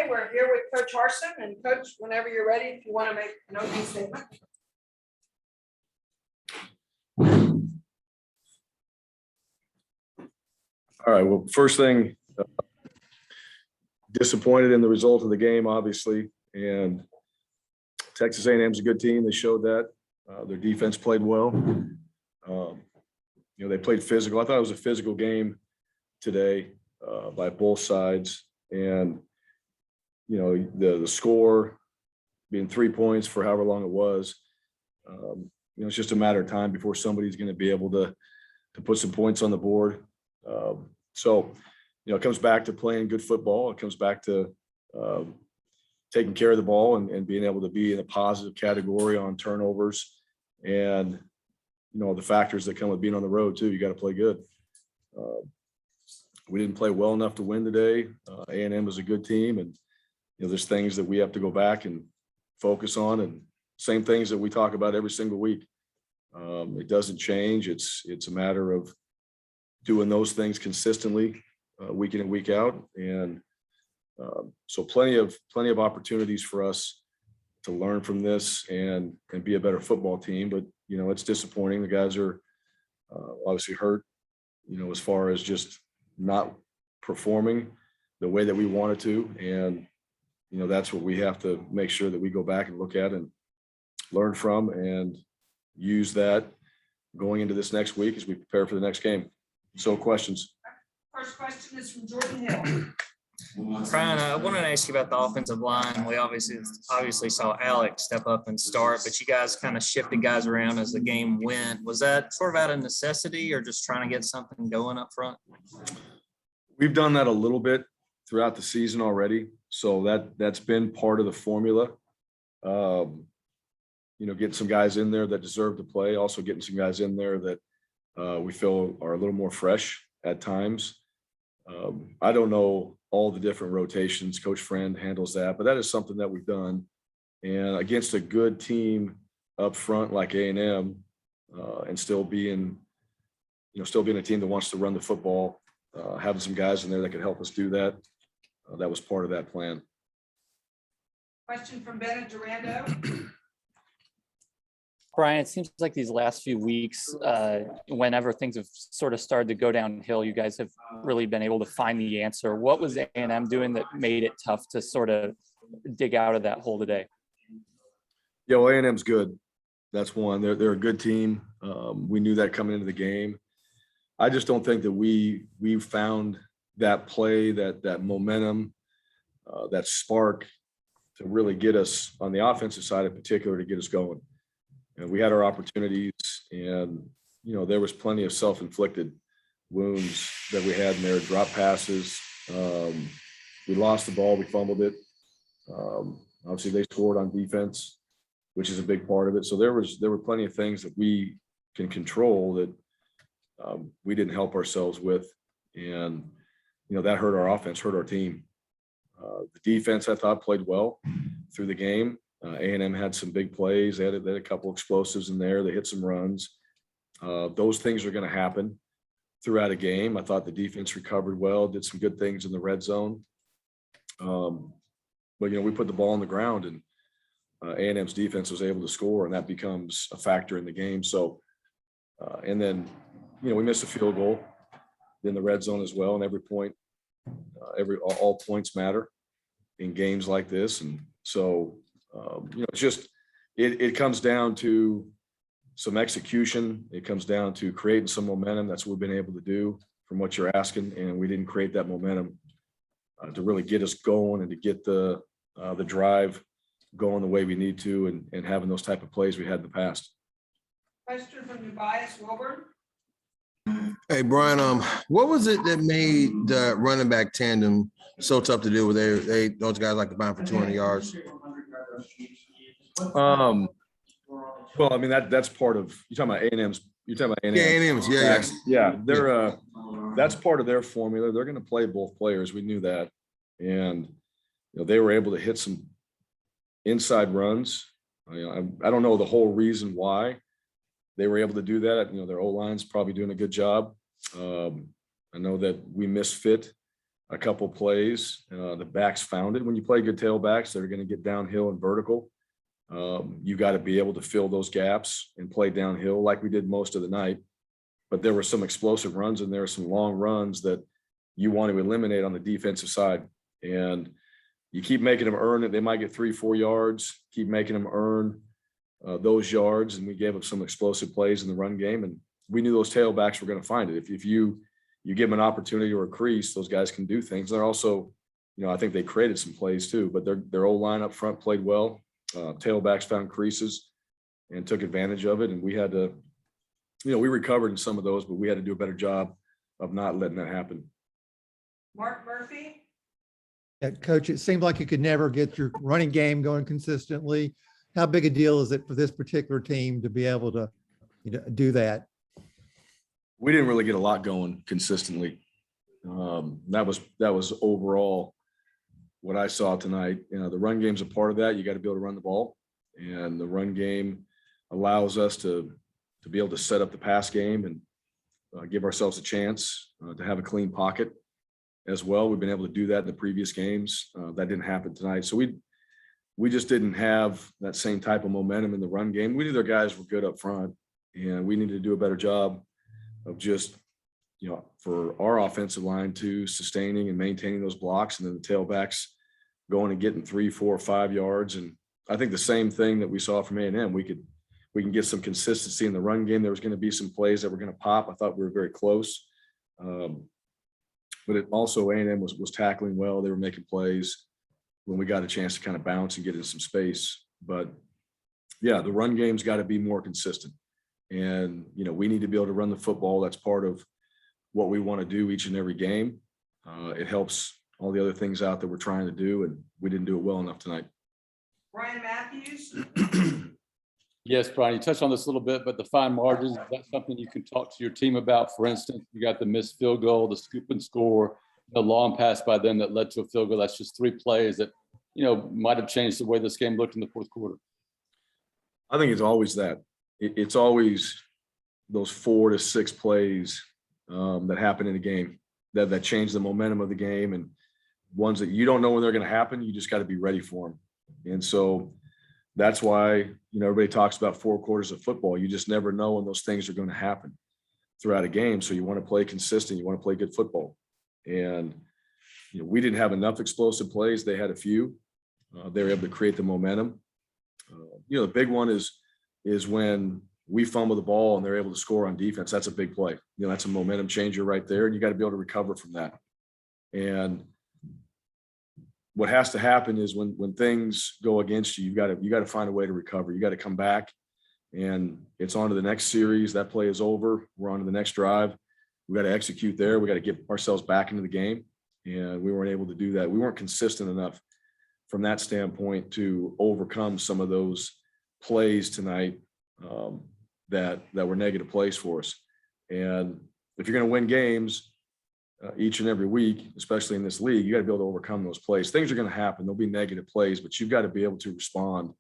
we're here with Coach Harsin, and Coach, whenever you're ready, if you want to make an opening statement. All right, well, first thing, disappointed in the result of the game, obviously, and Texas A&M is a good team. They showed that. Their defense played well. They played physical. I thought it was a physical game today by both sides. And, the score being 3 points for however long it was, it's just a matter of time before somebody's going to be able to put some points on the board. It comes back to playing good football. It comes back to taking care of the ball and being able to be in a positive category on turnovers and, the factors that come with being on the road too. You got to play good. We didn't play well enough to win today. A&M is a good team, and, there's things that we have to go back and focus on, and same things that we talk about every single week. It doesn't change. It's a matter of doing those things consistently, week in and week out. And so plenty of opportunities for us to learn from this and be a better football team. But, it's disappointing. The guys are obviously hurt, as far as just not performing the way that we wanted to. And, that's what we have to make sure that we go back and look at and learn from and use that going into this next week as we prepare for the next game. So questions. First question is from Jordan Hill. Bryan, I wanted to ask you about the offensive line. We obviously saw Alex step up and start, but you guys kind of shifted guys around as the game went. Was that sort of out of necessity or just trying to get something going up front? We've done that a little bit throughout the season already. So that's been part of the formula. Getting some guys in there that deserve to play, also getting some guys in there that we feel are a little more fresh at times. I don't know all the different rotations. Coach Friend handles that, but that is something that we've done. And against a good team up front like A&M, and still being a team that wants to run the football, having some guys in there that could help us do that. That was part of that plan. Question from Bennett Durando. Bryan, it seems like these last few weeks, whenever things have sort of started to go downhill, you guys have really been able to find the answer. What was A&M doing that made it tough to sort of dig out of that hole today? Yeah, well, A&M's good. That's one. They're a good team. We knew that coming into the game. I just don't think that we found that play, that momentum, that spark to really get us on the offensive side in particular, to get us going. And we had our opportunities, and, there was plenty of self-inflicted wounds that we had in there, drop passes. We lost the ball. We fumbled it. Obviously they scored on defense, which is a big part of it. So there were plenty of things that we can control that we didn't help ourselves with. And, that hurt our offense, hurt our team. The defense, I thought, played well through the game. A&M had some big plays. They had a couple explosives in there. They hit some runs. Those things are going to happen throughout a game. I thought the defense recovered well, did some good things in the red zone. But, we put the ball on the ground, and A&M's defense was able to score, and that becomes a factor in the game. So, and then, we missed a field goal in the red zone as well. And every point, all points matter in games like this. And so, it's just, it comes down to some execution. It comes down to creating some momentum. That's what we've been able to do from what you're asking. And we didn't create that momentum to really get us going and to get the drive going the way we need to, and having those type of plays we had in the past. Question from Tobias Wilburn. Hey, Bryan, what was it that made the running back tandem so tough to do with those guys like to bind for 200 yards? Well, I mean, that's part of, you're talking about A&M's. You're talking about A&M. Yeah, A&M's. Yeah. Yeah. They're that's part of their formula. They're going to play both players. We knew that. And, they were able to hit some inside runs. I don't know the whole reason why they were able to do that. Their O-line's probably doing a good job. I know that we misfit a couple plays. The backs found it. When you play good tailbacks, they're going to get downhill and vertical. You got to be able to fill those gaps and play downhill like we did most of the night. But there were some explosive runs and there were some long runs that you want to eliminate on the defensive side. And you keep making them earn it. They might get 3-4 yards, keep making them earn those yards. And we gave up some explosive plays in the run game. And we knew those tailbacks were going to find it. If you give them an opportunity or a crease, those guys can do things. They're also, I think they created some plays too, but their O-line up front played well. Tailbacks found creases and took advantage of it. And we had to, we recovered in some of those, but we had to do a better job of not letting that happen. Mark Murphy. Yeah, Coach, it seemed like you could never get your running game going consistently. How big a deal is it for this particular team to be able to do that? We didn't really get a lot going consistently. That was overall what I saw tonight. The run game's a part of that. You got to be able to run the ball, and the run game allows us to be able to set up the pass game and give ourselves a chance to have a clean pocket as well. We've been able to do that in the previous games. That didn't happen tonight. So we just didn't have that same type of momentum in the run game. We knew their guys were good up front, and we needed to do a better job of just, for our offensive line to sustaining and maintaining those blocks, and then the tailbacks going and getting 3, 4, 5 yards. And I think the same thing that we saw from A&M, we can get some consistency in the run game. There was going to be some plays that were going to pop. I thought we were very close. But it also, A&M was tackling well. They were making plays when we got a chance to kind of bounce and get in some space. But yeah, the run game's got to be more consistent. And, we need to be able to run the football. That's part of what we want to do each and every game. It helps all the other things out that we're trying to do, and we didn't do it well enough tonight. Brian Matthews. Yes, Brian, you touched on this a little bit, but the fine margins, is that something you can talk to your team about? For instance, you got the missed field goal, the scoop and score, the long pass by them that led to a field goal. That's just 3 plays that, might have changed the way this game looked in the fourth quarter. I think it's always that. It's always those 4 to 6 plays that happen in a game that change the momentum of the game, and ones that you don't know when they're going to happen. You just got to be ready for them. And so that's why, everybody talks about 4 quarters of football. You just never know when those things are going to happen throughout a game. So you want to play consistent. You want to play good football. And, we didn't have enough explosive plays. They had a few. They were able to create the momentum. The big one is when we fumble the ball and they're able to score on defense. That's a big play. That's a momentum changer right there. And you got to be able to recover from that. And what has to happen is when things go against you, you got to find a way to recover. You got to come back, and it's on to the next series. That play is over. We're on to the next drive. We got to execute there. We got to get ourselves back into the game. And we weren't able to do that. We weren't consistent enough from that standpoint to overcome some of those plays tonight that were negative plays for us. And if you're going to win games each and every week, especially in this league, you got to be able to overcome those plays. Things are going to happen. There'll be negative plays, but you've got to be able to respond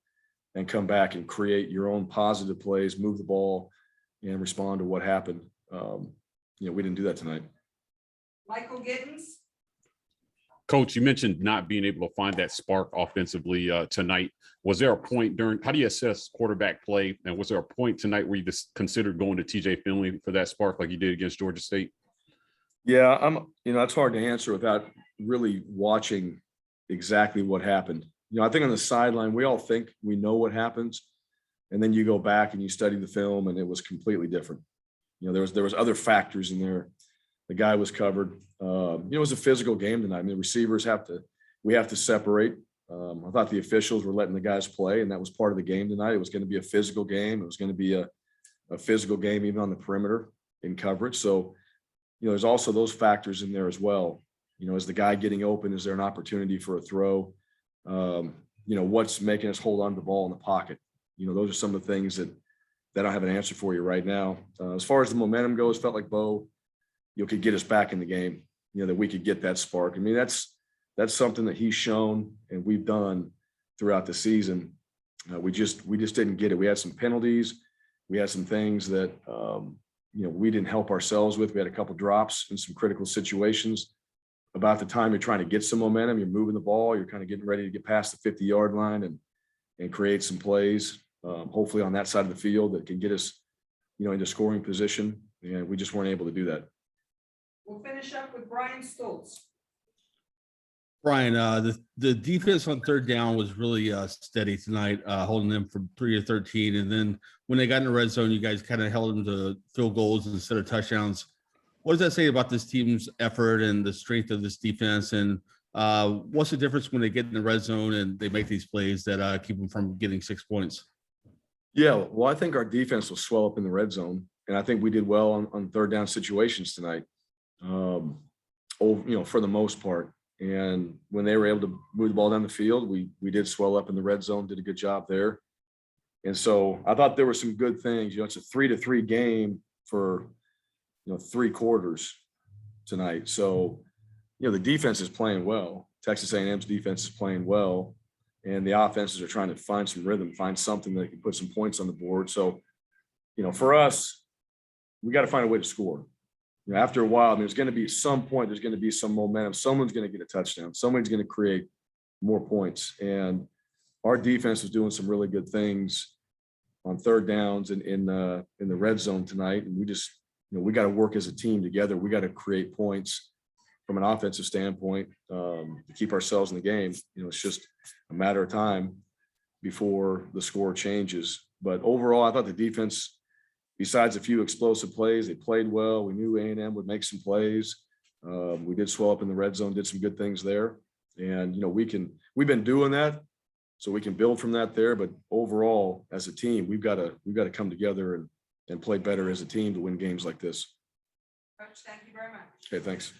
and come back and create your own positive plays, move the ball, and respond to what happened. We didn't do that tonight. Michael Gittens. Coach, you mentioned not being able to find that spark offensively tonight. Was there a point how do you assess quarterback play? And was there a point tonight where you just considered going to TJ Finley for that spark like you did against Georgia State? Yeah, it's hard to answer without really watching exactly what happened. I think on the sideline, we all think we know what happens. And then you go back and you study the film, and it was completely different. There was other factors in there. The guy was covered. It was a physical game tonight. The receivers we have to separate. I thought the officials were letting the guys play, and that was part of the game tonight. It was going to be a physical game. It was going to be a physical game even on the perimeter in coverage. So, there's also those factors in there as well. Is the guy getting open? Is there an opportunity for a throw? What's making us hold on to the ball in the pocket? Those are some of the things that I don't have an answer for you right now. As far as the momentum goes, felt like Bo, could get us back in the game, that we could get that spark. That's something that he's shown and we've done throughout the season. We just didn't get it. We had some penalties. We had some things that, we didn't help ourselves with. We had a couple drops in some critical situations. about the time you're trying to get some momentum, you're moving the ball, you're kind of getting ready to get past the 50-yard line and create some plays, hopefully on that side of the field that can get us, into scoring position. And we just weren't able to do that. We'll finish up with Brian Stoltz. Brian, the defense on third down was really steady tonight, holding them from 3 to 13. And then when they got in the red zone, you guys kind of held them to field goals instead of touchdowns. What does that say about this team's effort and the strength of this defense? And what's the difference when they get in the red zone and they make these plays that keep them from getting 6 points? Yeah, well, I think our defense will swell up in the red zone, and I think we did well on third down situations tonight, for the most part. And when they were able to move the ball down the field, we did swell up in the red zone, did a good job there. And so I thought there were some good things. It's a 3-3 game for 3 quarters tonight. So, the defense is playing well. Texas A&M's defense is playing well, and the offenses are trying to find some rhythm, find something that can put some points on the board. So, for us, we got to find a way to score. After a while, there's going to be some point, there's going to be some momentum. Someone's going to get a touchdown. Someone's going to create more points. And our defense was doing some really good things on third downs and in the red zone tonight. And we just, we got to work as a team together. We got to create points from an offensive standpoint to keep ourselves in the game. It's just a matter of time before the score changes. But overall, I thought the defense, besides a few explosive plays, they played well. We knew A&M would make some plays. We did swell up in the red zone, did some good things there. And, we've been doing that, so we can build from that there. But overall, as a team, we've got to come together and play better as a team to win games like this. Coach, thank you very much. Okay, thanks.